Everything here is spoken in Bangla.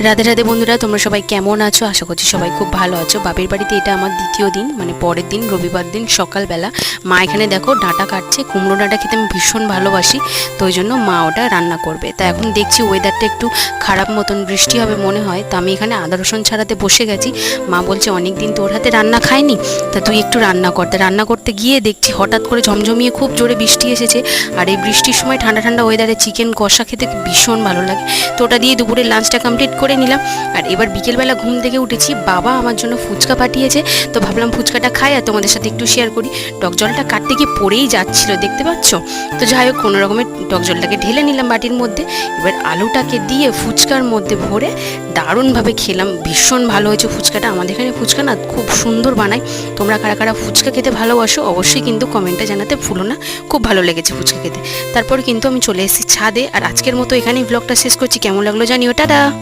রাধে রাধে বন্ধুরা, তোমরা সবাই কেমন আছো? আশা করছি সবাই খুব ভালো আছো। বাপের বাড়িতে এটা আমার দ্বিতীয় দিন, মানে পরের দিন রবিবার দিন সকালবেলা মা এখানে দেখো ডাঁটা কাটছে। কুমড়ো ডাঁটা খেতে আমি ভীষণ ভালোবাসি, তো ওই জন্য মা ওটা রান্না করবে। তা এখন দেখছি ওয়েদারটা একটু খারাপ মতন, বৃষ্টি হবে মনে হয়। তো আমি এখানে আদা রসুন ছাড়াতে বসে গেছি। মা বলছে অনেক দিন তোর হাতে রান্না খাইনি, তা তুই একটু রান্না করতে। রান্না করতে গিয়ে দেখছি হঠাৎ করে ঝমঝমিয়ে খুব জোরে বৃষ্টি এসেছে। আর এই বৃষ্টির সময় ঠান্ডা ঠান্ডা ওয়েদারে চিকেন কষা খেতে ভীষণ ভালো লাগে। তো ওটা দিয়ে দুপুরের লাঞ্চটা কমপ্লিট করে নিলাম। আর এবার বিকেলবেলা ঘুম থেকে উঠেছি, বাবা আমার জন্য ফুচকা পাঠিয়েছে। তো ভাবলাম ফুচকাটা খাই আর তোমাদের সাথে একটু শেয়ার করি। টক জলটা কাটতে গিয়ে পড়েই যাচ্ছিল, দেখতে পাচ্ছ। তো যাই হোক, কোনো রকমের টক জলটাকে ঢেলে নিলাম বাটির মধ্যে। এবার আলুটাকে দিয়ে ফুচকার মধ্যে ভরে দারুণভাবে খেলাম। ভীষণ ভালো হয়েছে ফুচকাটা। আমাদের এখানে ফুচকা না খুব সুন্দর বানায়। তোমরা কারা কারা ফুচকা খেতে ভালোবাসো অবশ্যই কিন্তু কমেন্টে জানাতে ভুলো না। খুব ভালো লেগেছে ফুচকা খেতে। তারপর কিন্তু আমি চলে এসেছি ছাদে। আর আজকের মতো এখানেই ব্লগটা শেষ করছি। কেমন লাগলো জানিও, টাটা।